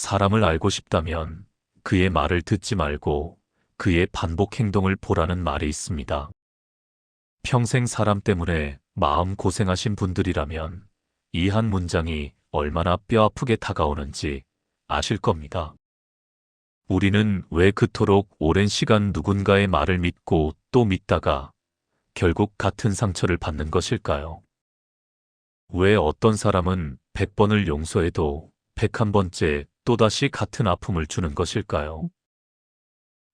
사람을 알고 싶다면 그의 말을 듣지 말고 그의 반복 행동을 보라는 말이 있습니다. 평생 사람 때문에 마음 고생하신 분들이라면 이 한 문장이 얼마나 뼈아프게 다가오는지 아실 겁니다. 우리는 왜 그토록 오랜 시간 누군가의 말을 믿고 또 믿다가 결국 같은 상처를 받는 것일까요? 왜 어떤 사람은 100번을 용서해도 101번째 또다시 같은 아픔을 주는 것일까요?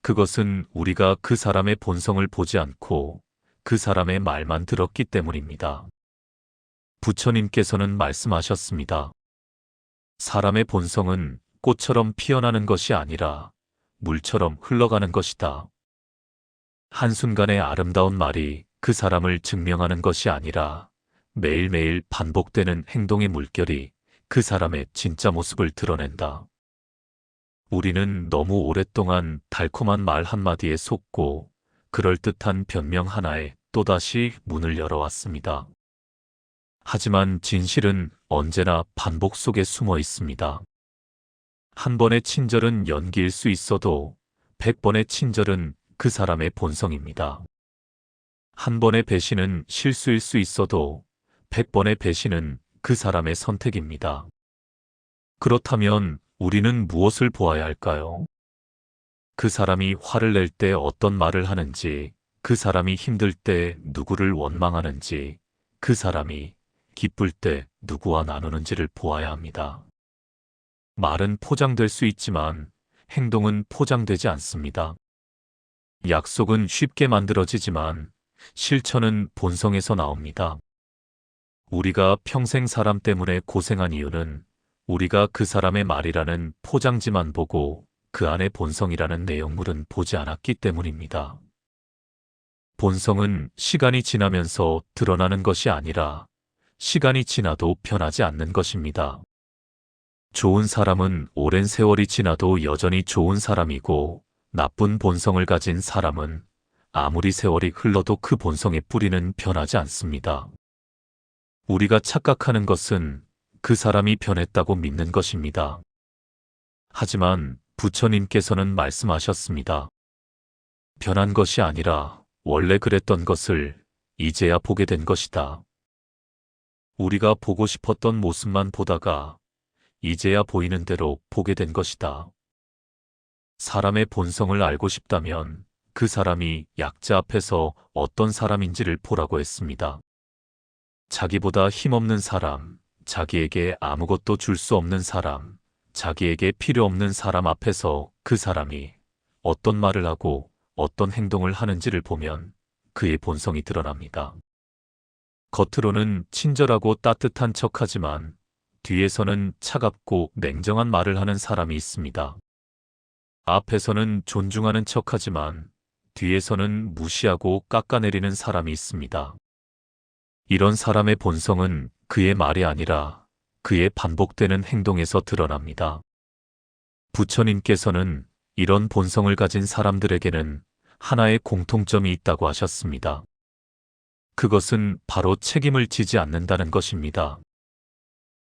그것은 우리가 그 사람의 본성을 보지 않고 그 사람의 말만 들었기 때문입니다. 부처님께서는 말씀하셨습니다. 사람의 본성은 꽃처럼 피어나는 것이 아니라 물처럼 흘러가는 것이다. 한순간의 아름다운 말이 그 사람을 증명하는 것이 아니라 매일매일 반복되는 행동의 물결이 그 사람의 진짜 모습을 드러낸다. 우리는 너무 오랫동안 달콤한 말 한마디에 속고 그럴듯한 변명 하나에 또다시 문을 열어왔습니다. 하지만 진실은 언제나 반복 속에 숨어 있습니다. 한 번의 친절은 연기일 수 있어도 100번의 친절은 그 사람의 본성입니다. 한 번의 배신은 실수일 수 있어도 100번의 배신은 그 사람의 선택입니다. 그렇다면 우리는 무엇을 보아야 할까요? 그 사람이 화를 낼 때 어떤 말을 하는지, 그 사람이 힘들 때 누구를 원망하는지, 그 사람이 기쁠 때 누구와 나누는지를 보아야 합니다. 말은 포장될 수 있지만 행동은 포장되지 않습니다. 약속은 쉽게 만들어지지만 실천은 본성에서 나옵니다. 우리가 평생 사람 때문에 고생한 이유는 우리가 그 사람의 말이라는 포장지만 보고 그 안에 본성이라는 내용물은 보지 않았기 때문입니다. 본성은 시간이 지나면서 드러나는 것이 아니라 시간이 지나도 변하지 않는 것입니다. 좋은 사람은 오랜 세월이 지나도 여전히 좋은 사람이고 나쁜 본성을 가진 사람은 아무리 세월이 흘러도 그 본성의 뿌리는 변하지 않습니다. 우리가 착각하는 것은 그 사람이 변했다고 믿는 것입니다. 하지만 부처님께서는 말씀하셨습니다. 변한 것이 아니라 원래 그랬던 것을 이제야 보게 된 것이다. 우리가 보고 싶었던 모습만 보다가 이제야 보이는 대로 보게 된 것이다. 사람의 본성을 알고 싶다면 그 사람이 약자 앞에서 어떤 사람인지를 보라고 했습니다. 자기보다 힘없는 사람, 자기에게 아무것도 줄 수 없는 사람, 자기에게 필요 없는 사람 앞에서 그 사람이 어떤 말을 하고 어떤 행동을 하는지를 보면 그의 본성이 드러납니다. 겉으로는 친절하고 따뜻한 척하지만 뒤에서는 차갑고 냉정한 말을 하는 사람이 있습니다. 앞에서는 존중하는 척하지만 뒤에서는 무시하고 깎아내리는 사람이 있습니다. 이런 사람의 본성은 그의 말이 아니라 그의 반복되는 행동에서 드러납니다. 부처님께서는 이런 본성을 가진 사람들에게는 하나의 공통점이 있다고 하셨습니다. 그것은 바로 책임을 지지 않는다는 것입니다.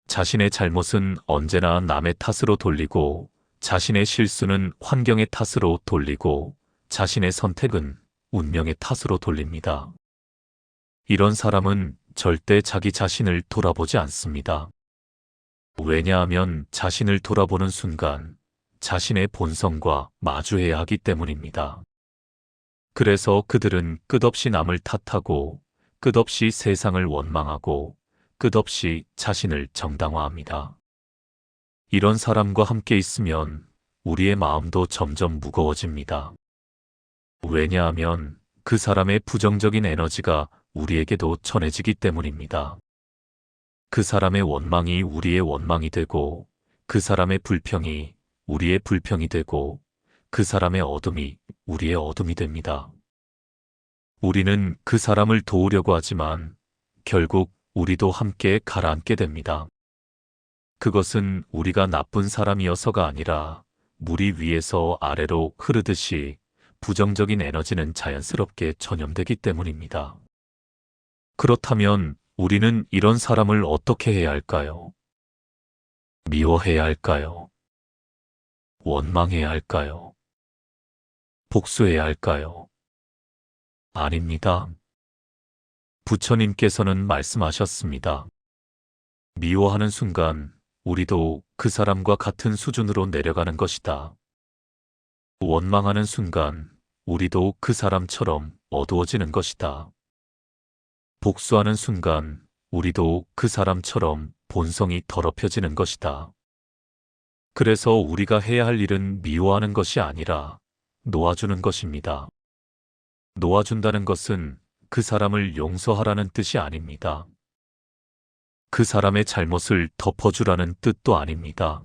자신의 잘못은 언제나 남의 탓으로 돌리고 자신의 실수는 환경의 탓으로 돌리고 자신의 선택은 운명의 탓으로 돌립니다. 이런 사람은 절대 자기 자신을 돌아보지 않습니다. 왜냐하면 자신을 돌아보는 순간 자신의 본성과 마주해야 하기 때문입니다. 그래서 그들은 끝없이 남을 탓하고 끝없이 세상을 원망하고 끝없이 자신을 정당화합니다. 이런 사람과 함께 있으면 우리의 마음도 점점 무거워집니다. 왜냐하면 그 사람의 부정적인 에너지가 우리에게도 전해지기 때문입니다. 그 사람의 원망이 우리의 원망이 되고 그 사람의 불평이 우리의 불평이 되고 그 사람의 어둠이 우리의 어둠이 됩니다. 우리는 그 사람을 도우려고 하지만 결국 우리도 함께 가라앉게 됩니다. 그것은 우리가 나쁜 사람이어서가 아니라 물이 위에서 아래로 흐르듯이 부정적인 에너지는 자연스럽게 전염되기 때문입니다. 그렇다면 우리는 이런 사람을 어떻게 해야 할까요? 미워해야 할까요? 원망해야 할까요? 복수해야 할까요? 아닙니다. 부처님께서는 말씀하셨습니다. 미워하는 순간 우리도 그 사람과 같은 수준으로 내려가는 것이다. 원망하는 순간 우리도 그 사람처럼 어두워지는 것이다. 복수하는 순간 우리도 그 사람처럼 본성이 더럽혀지는 것이다. 그래서 우리가 해야 할 일은 미워하는 것이 아니라 놓아주는 것입니다. 놓아준다는 것은 그 사람을 용서하라는 뜻이 아닙니다. 그 사람의 잘못을 덮어주라는 뜻도 아닙니다.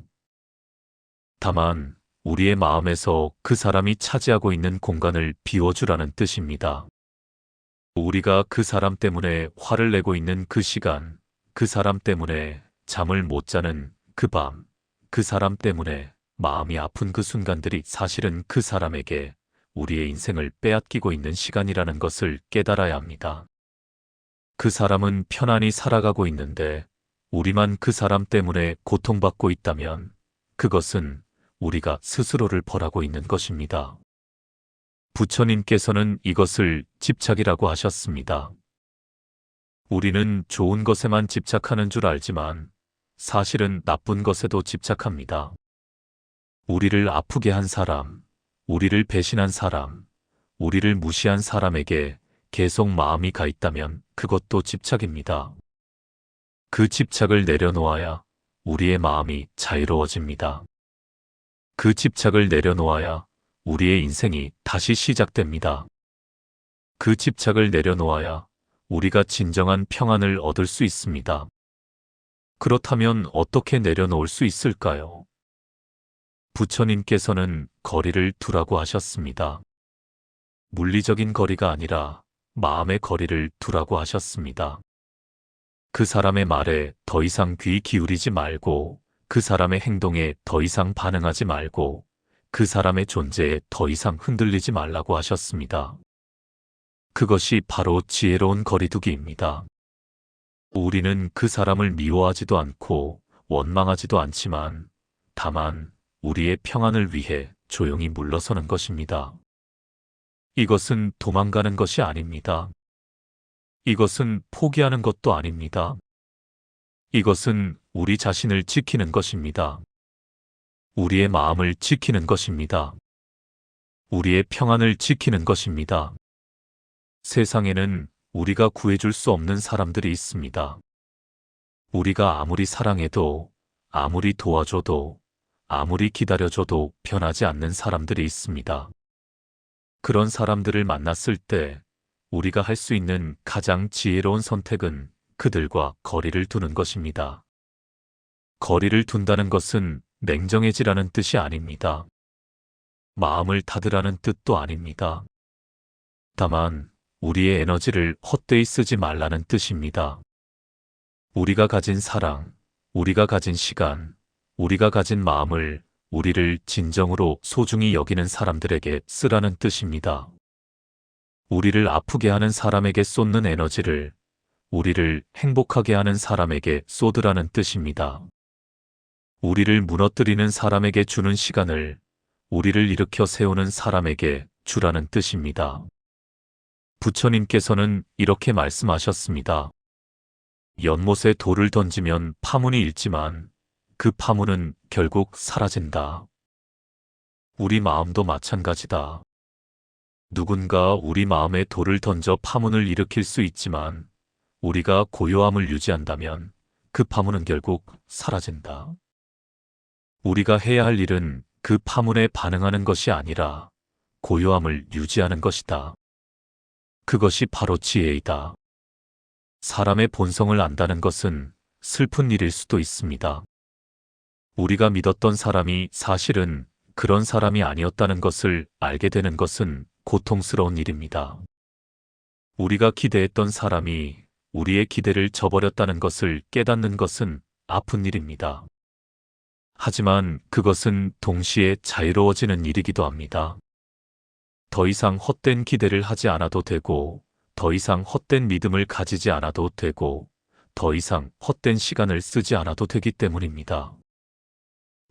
다만 우리의 마음에서 그 사람이 차지하고 있는 공간을 비워주라는 뜻입니다. 우리가 그 사람 때문에 화를 내고 있는 그 시간, 그 사람 때문에 잠을 못 자는 그 밤, 그 사람 때문에 마음이 아픈 그 순간들이 사실은 그 사람에게 우리의 인생을 빼앗기고 있는 시간이라는 것을 깨달아야 합니다. 그 사람은 편안히 살아가고 있는데 우리만 그 사람 때문에 고통받고 있다면 그것은 우리가 스스로를 벌하고 있는 것입니다. 부처님께서는 이것을 집착이라고 하셨습니다. 우리는 좋은 것에만 집착하는 줄 알지만 사실은 나쁜 것에도 집착합니다. 우리를 아프게 한 사람, 우리를 배신한 사람, 우리를 무시한 사람에게 계속 마음이 가 있다면 그것도 집착입니다. 그 집착을 내려놓아야 우리의 마음이 자유로워집니다. 그 집착을 내려놓아야 우리의 인생이 다시 시작됩니다. 그 집착을 내려놓아야 우리가 진정한 평안을 얻을 수 있습니다. 그렇다면 어떻게 내려놓을 수 있을까요? 부처님께서는 거리를 두라고 하셨습니다. 물리적인 거리가 아니라 마음의 거리를 두라고 하셨습니다. 그 사람의 말에 더 이상 귀 기울이지 말고 그 사람의 행동에 더 이상 반응하지 말고 그 사람의 존재에 더 이상 흔들리지 말라고 하셨습니다. 그것이 바로 지혜로운 거리두기입니다. 우리는 그 사람을 미워하지도 않고 원망하지도 않지만 다만 우리의 평안을 위해 조용히 물러서는 것입니다. 이것은 도망가는 것이 아닙니다. 이것은 포기하는 것도 아닙니다. 이것은 우리 자신을 지키는 것입니다. 우리의 마음을 지키는 것입니다. 우리의 평안을 지키는 것입니다. 세상에는 우리가 구해줄 수 없는 사람들이 있습니다. 우리가 아무리 사랑해도, 아무리 도와줘도, 아무리 기다려줘도 변하지 않는 사람들이 있습니다. 그런 사람들을 만났을 때 우리가 할 수 있는 가장 지혜로운 선택은 그들과 거리를 두는 것입니다. 거리를 둔다는 것은 냉정해지라는 뜻이 아닙니다. 마음을 닫으라는 뜻도 아닙니다. 다만 우리의 에너지를 헛되이 쓰지 말라는 뜻입니다. 우리가 가진 사랑, 우리가 가진 시간, 우리가 가진 마음을 우리를 진정으로 소중히 여기는 사람들에게 쓰라는 뜻입니다. 우리를 아프게 하는 사람에게 쏟는 에너지를 우리를 행복하게 하는 사람에게 쏟으라는 뜻입니다. 우리를 무너뜨리는 사람에게 주는 시간을 우리를 일으켜 세우는 사람에게 주라는 뜻입니다. 부처님께서는 이렇게 말씀하셨습니다. 연못에 돌을 던지면 파문이 일지만 그 파문은 결국 사라진다. 우리 마음도 마찬가지다. 누군가 우리 마음에 돌을 던져 파문을 일으킬 수 있지만 우리가 고요함을 유지한다면 그 파문은 결국 사라진다. 우리가 해야 할 일은 그 파문에 반응하는 것이 아니라 고요함을 유지하는 것이다. 그것이 바로 지혜이다. 사람의 본성을 안다는 것은 슬픈 일일 수도 있습니다. 우리가 믿었던 사람이 사실은 그런 사람이 아니었다는 것을 알게 되는 것은 고통스러운 일입니다. 우리가 기대했던 사람이 우리의 기대를 저버렸다는 것을 깨닫는 것은 아픈 일입니다. 하지만 그것은 동시에 자유로워지는 일이기도 합니다. 더 이상 헛된 기대를 하지 않아도 되고, 더 이상 헛된 믿음을 가지지 않아도 되고, 더 이상 헛된 시간을 쓰지 않아도 되기 때문입니다.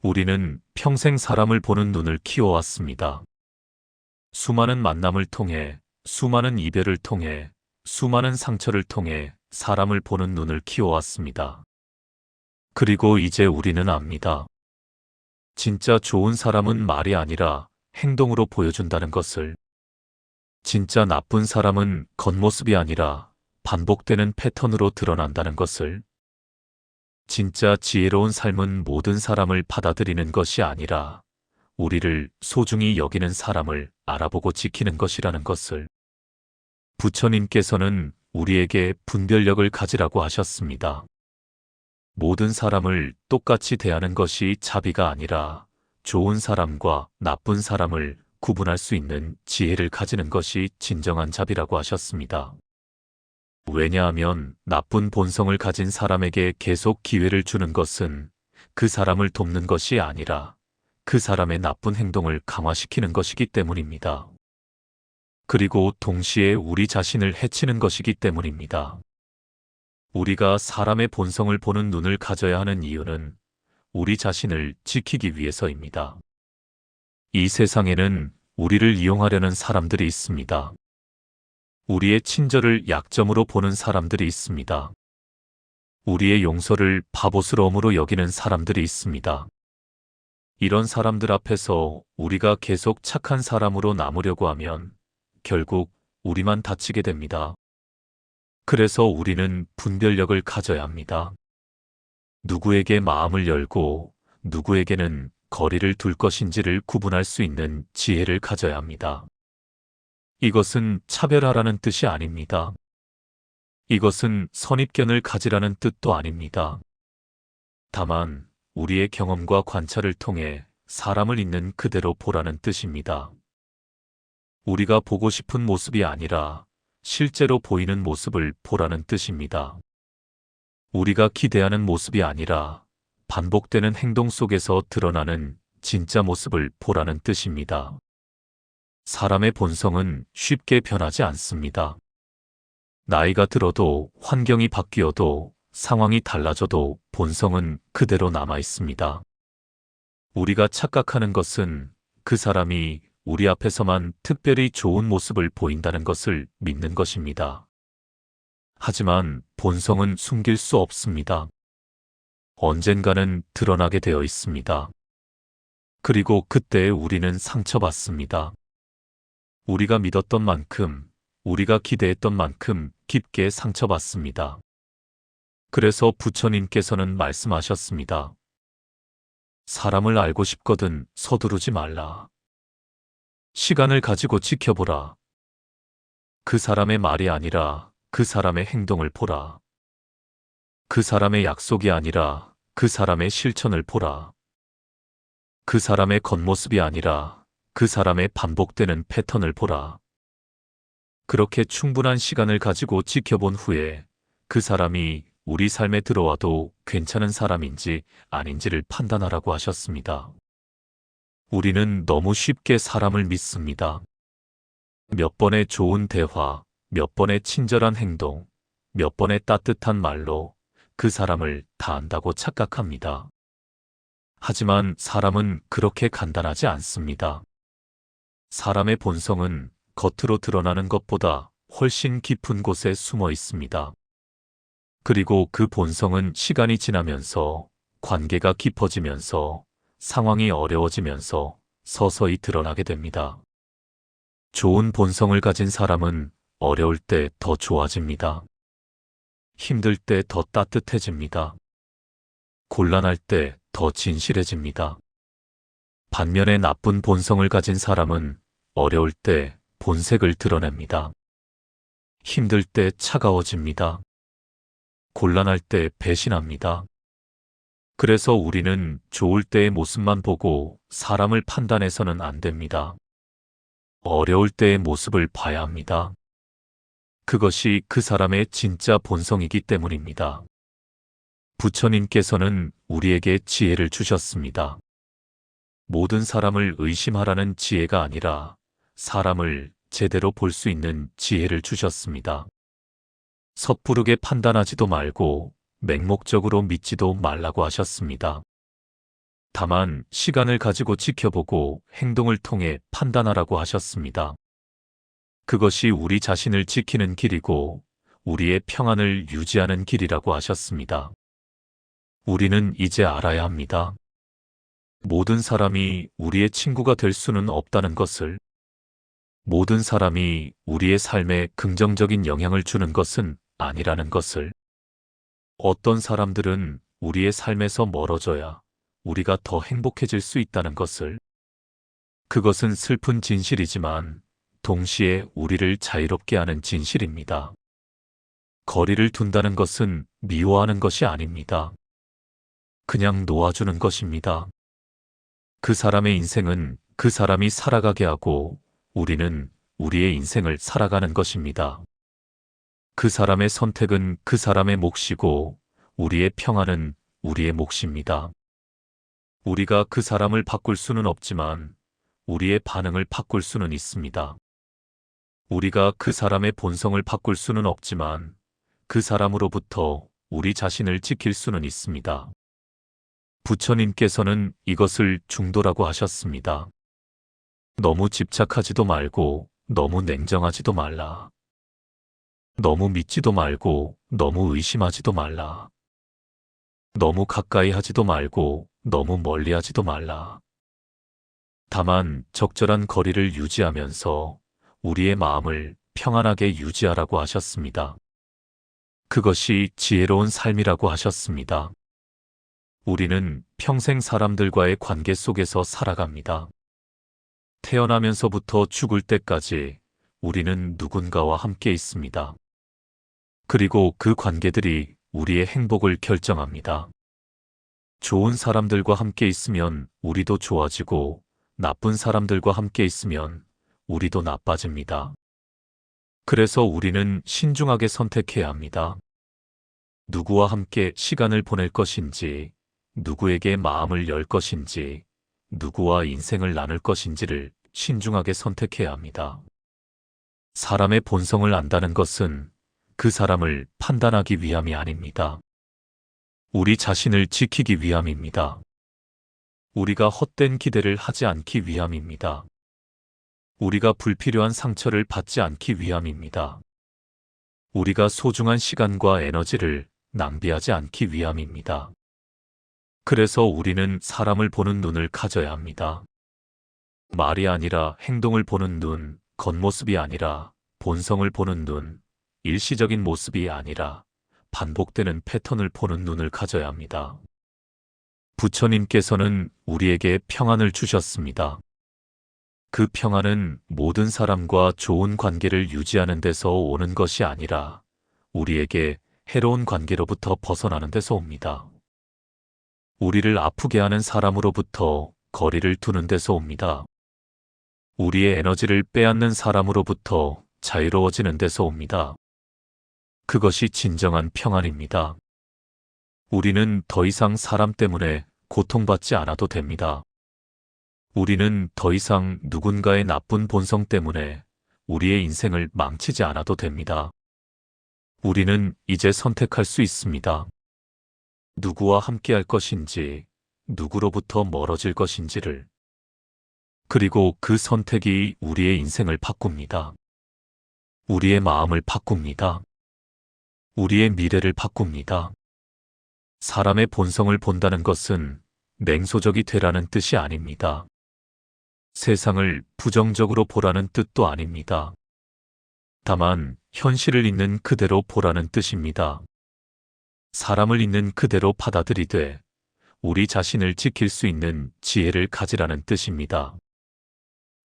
우리는 평생 사람을 보는 눈을 키워왔습니다. 수많은 만남을 통해, 수많은 이별을 통해, 수많은 상처를 통해 사람을 보는 눈을 키워왔습니다. 그리고 이제 우리는 압니다. 진짜 좋은 사람은 말이 아니라 행동으로 보여준다는 것을. 진짜 나쁜 사람은 겉모습이 아니라 반복되는 패턴으로 드러난다는 것을. 진짜 지혜로운 삶은 모든 사람을 받아들이는 것이 아니라 우리를 소중히 여기는 사람을 알아보고 지키는 것이라는 것을. 부처님께서는 우리에게 분별력을 가지라고 하셨습니다. 모든 사람을 똑같이 대하는 것이 자비가 아니라 좋은 사람과 나쁜 사람을 구분할 수 있는 지혜를 가지는 것이 진정한 자비라고 하셨습니다. 왜냐하면 나쁜 본성을 가진 사람에게 계속 기회를 주는 것은 그 사람을 돕는 것이 아니라 그 사람의 나쁜 행동을 강화시키는 것이기 때문입니다. 그리고 동시에 우리 자신을 해치는 것이기 때문입니다. 우리가 사람의 본성을 보는 눈을 가져야 하는 이유는 우리 자신을 지키기 위해서입니다. 이 세상에는 우리를 이용하려는 사람들이 있습니다. 우리의 친절을 약점으로 보는 사람들이 있습니다. 우리의 용서를 바보스러움으로 여기는 사람들이 있습니다. 이런 사람들 앞에서 우리가 계속 착한 사람으로 남으려고 하면 결국 우리만 다치게 됩니다. 그래서 우리는 분별력을 가져야 합니다. 누구에게 마음을 열고 누구에게는 거리를 둘 것인지를 구분할 수 있는 지혜를 가져야 합니다. 이것은 차별하라는 뜻이 아닙니다. 이것은 선입견을 가지라는 뜻도 아닙니다. 다만 우리의 경험과 관찰을 통해 사람을 있는 그대로 보라는 뜻입니다. 우리가 보고 싶은 모습이 아니라 실제로 보이는 모습을 보라는 뜻입니다. 우리가 기대하는 모습이 아니라 반복되는 행동 속에서 드러나는 진짜 모습을 보라는 뜻입니다. 사람의 본성은 쉽게 변하지 않습니다. 나이가 들어도 환경이 바뀌어도 상황이 달라져도 본성은 그대로 남아 있습니다. 우리가 착각하는 것은 그 사람이 우리 앞에서만 특별히 좋은 모습을 보인다는 것을 믿는 것입니다. 하지만 본성은 숨길 수 없습니다. 언젠가는 드러나게 되어 있습니다. 그리고 그때 우리는 상처받습니다. 우리가 믿었던 만큼, 우리가 기대했던 만큼 깊게 상처받습니다. 그래서 부처님께서는 말씀하셨습니다. 사람을 알고 싶거든 서두르지 말라. 시간을 가지고 지켜보라. 그 사람의 말이 아니라 그 사람의 행동을 보라. 그 사람의 약속이 아니라 그 사람의 실천을 보라. 그 사람의 겉모습이 아니라 그 사람의 반복되는 패턴을 보라. 그렇게 충분한 시간을 가지고 지켜본 후에 그 사람이 우리 삶에 들어와도 괜찮은 사람인지 아닌지를 판단하라고 하셨습니다. 우리는 너무 쉽게 사람을 믿습니다. 몇 번의 좋은 대화, 몇 번의 친절한 행동, 몇 번의 따뜻한 말로 그 사람을 다 안다고 착각합니다. 하지만 사람은 그렇게 간단하지 않습니다. 사람의 본성은 겉으로 드러나는 것보다 훨씬 깊은 곳에 숨어 있습니다. 그리고 그 본성은 시간이 지나면서 관계가 깊어지면서 상황이 어려워지면서 서서히 드러나게 됩니다. 좋은 본성을 가진 사람은 어려울 때 더 좋아집니다. 힘들 때 더 따뜻해집니다. 곤란할 때 더 진실해집니다. 반면에 나쁜 본성을 가진 사람은 어려울 때 본색을 드러냅니다. 힘들 때 차가워집니다. 곤란할 때 배신합니다. 그래서 우리는 좋을 때의 모습만 보고 사람을 판단해서는 안 됩니다. 어려울 때의 모습을 봐야 합니다. 그것이 그 사람의 진짜 본성이기 때문입니다. 부처님께서는 우리에게 지혜를 주셨습니다. 모든 사람을 의심하라는 지혜가 아니라 사람을 제대로 볼 수 있는 지혜를 주셨습니다. 섣부르게 판단하지도 말고 맹목적으로 믿지도 말라고 하셨습니다. 다만 시간을 가지고 지켜보고 행동을 통해 판단하라고 하셨습니다. 그것이 우리 자신을 지키는 길이고 우리의 평안을 유지하는 길이라고 하셨습니다. 우리는 이제 알아야 합니다. 모든 사람이 우리의 친구가 될 수는 없다는 것을, 모든 사람이 우리의 삶에 긍정적인 영향을 주는 것은 아니라는 것을, 어떤 사람들은 우리의 삶에서 멀어져야 우리가 더 행복해질 수 있다는 것을, 그것은 슬픈 진실이지만 동시에 우리를 자유롭게 하는 진실입니다. 거리를 둔다는 것은 미워하는 것이 아닙니다. 그냥 놓아주는 것입니다. 그 사람의 인생은 그 사람이 살아가게 하고 우리는 우리의 인생을 살아가는 것입니다. 그 사람의 선택은 그 사람의 몫이고 우리의 평안은 우리의 몫입니다. 우리가 그 사람을 바꿀 수는 없지만 우리의 반응을 바꿀 수는 있습니다. 우리가 그 사람의 본성을 바꿀 수는 없지만 그 사람으로부터 우리 자신을 지킬 수는 있습니다. 부처님께서는 이것을 중도라고 하셨습니다. 너무 집착하지도 말고 너무 냉정하지도 말라. 너무 믿지도 말고 너무 의심하지도 말라. 너무 가까이 하지도 말고 너무 멀리 하지도 말라. 다만 적절한 거리를 유지하면서 우리의 마음을 평안하게 유지하라고 하셨습니다. 그것이 지혜로운 삶이라고 하셨습니다. 우리는 평생 사람들과의 관계 속에서 살아갑니다. 태어나면서부터 죽을 때까지 우리는 누군가와 함께 있습니다. 그리고 그 관계들이 우리의 행복을 결정합니다. 좋은 사람들과 함께 있으면 우리도 좋아지고 나쁜 사람들과 함께 있으면 우리도 나빠집니다. 그래서 우리는 신중하게 선택해야 합니다. 누구와 함께 시간을 보낼 것인지, 누구에게 마음을 열 것인지, 누구와 인생을 나눌 것인지를 신중하게 선택해야 합니다. 사람의 본성을 안다는 것은 그 사람을 판단하기 위함이 아닙니다. 우리 자신을 지키기 위함입니다. 우리가 헛된 기대를 하지 않기 위함입니다. 우리가 불필요한 상처를 받지 않기 위함입니다. 우리가 소중한 시간과 에너지를 낭비하지 않기 위함입니다. 그래서 우리는 사람을 보는 눈을 가져야 합니다. 말이 아니라 행동을 보는 눈, 겉모습이 아니라 본성을 보는 눈, 일시적인 모습이 아니라 반복되는 패턴을 보는 눈을 가져야 합니다. 부처님께서는 우리에게 평안을 주셨습니다. 그 평안은 모든 사람과 좋은 관계를 유지하는 데서 오는 것이 아니라 우리에게 해로운 관계로부터 벗어나는 데서 옵니다. 우리를 아프게 하는 사람으로부터 거리를 두는 데서 옵니다. 우리의 에너지를 빼앗는 사람으로부터 자유로워지는 데서 옵니다. 그것이 진정한 평안입니다. 우리는 더 이상 사람 때문에 고통받지 않아도 됩니다. 우리는 더 이상 누군가의 나쁜 본성 때문에 우리의 인생을 망치지 않아도 됩니다. 우리는 이제 선택할 수 있습니다. 누구와 함께할 것인지, 누구로부터 멀어질 것인지를. 그리고 그 선택이 우리의 인생을 바꿉니다. 우리의 마음을 바꿉니다. 우리의 미래를 바꿉니다. 사람의 본성을 본다는 것은 냉소적이 되라는 뜻이 아닙니다. 세상을 부정적으로 보라는 뜻도 아닙니다. 다만 현실을 있는 그대로 보라는 뜻입니다. 사람을 있는 그대로 받아들이되 우리 자신을 지킬 수 있는 지혜를 가지라는 뜻입니다.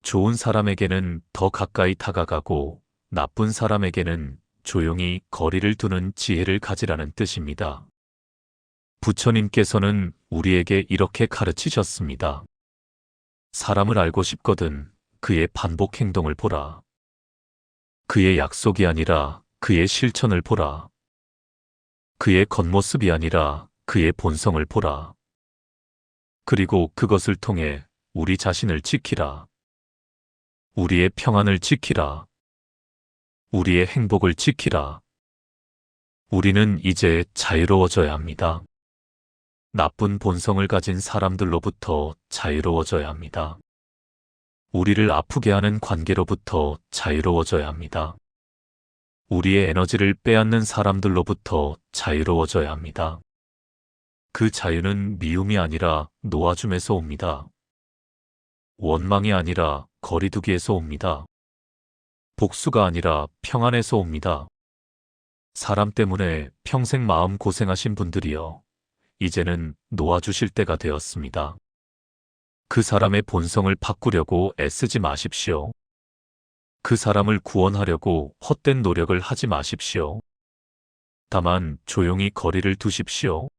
좋은 사람에게는 더 가까이 다가가고 나쁜 사람에게는 조용히 거리를 두는 지혜를 가지라는 뜻입니다. 부처님께서는 우리에게 이렇게 가르치셨습니다. 사람을 알고 싶거든 그의 반복 행동을 보라. 그의 약속이 아니라 그의 실천을 보라. 그의 겉모습이 아니라 그의 본성을 보라. 그리고 그것을 통해 우리 자신을 지키라. 우리의 평안을 지키라. 우리의 행복을 지키라. 우리는 이제 자유로워져야 합니다. 나쁜 본성을 가진 사람들로부터 자유로워져야 합니다. 우리를 아프게 하는 관계로부터 자유로워져야 합니다. 우리의 에너지를 빼앗는 사람들로부터 자유로워져야 합니다. 그 자유는 미움이 아니라 놓아줌에서 옵니다. 원망이 아니라 거리두기에서 옵니다. 복수가 아니라 평안에서 옵니다. 사람 때문에 평생 마음 고생하신 분들이여, 이제는 놓아주실 때가 되었습니다. 그 사람의 본성을 바꾸려고 애쓰지 마십시오. 그 사람을 구원하려고 헛된 노력을 하지 마십시오. 다만 조용히 거리를 두십시오.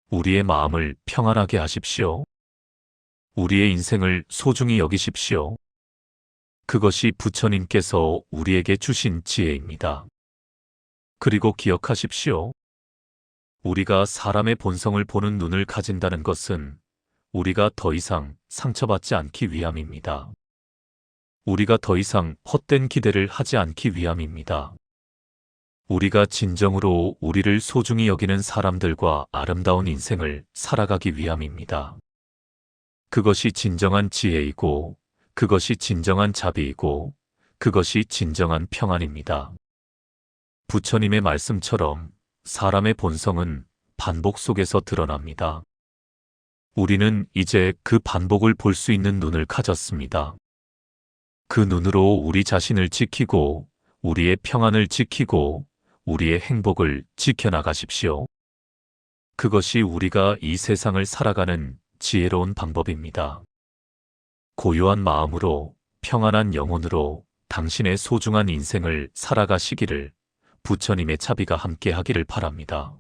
우리의 마음을 평안하게 하십시오. 우리의 인생을 소중히 여기십시오. 그것이 부처님께서 우리에게 주신 지혜입니다. 그리고 기억하십시오. 우리가 사람의 본성을 보는 눈을 가진다는 것은 우리가 더 이상 상처받지 않기 위함입니다. 우리가 더 이상 헛된 기대를 하지 않기 위함입니다. 우리가 진정으로 우리를 소중히 여기는 사람들과 아름다운 인생을 살아가기 위함입니다. 그것이 진정한 지혜이고, 그것이 진정한 자비이고, 그것이 진정한 평안입니다. 부처님의 말씀처럼 사람의 본성은 반복 속에서 드러납니다. 우리는 이제 그 반복을 볼 수 있는 눈을 가졌습니다. 그 눈으로 우리 자신을 지키고, 우리의 평안을 지키고, 우리의 행복을 지켜나가십시오. 그것이 우리가 이 세상을 살아가는 지혜로운 방법입니다. 고요한 마음으로, 평안한 영혼으로 당신의 소중한 인생을 살아가시기를 부처님의 자비가 함께 하기를 바랍니다.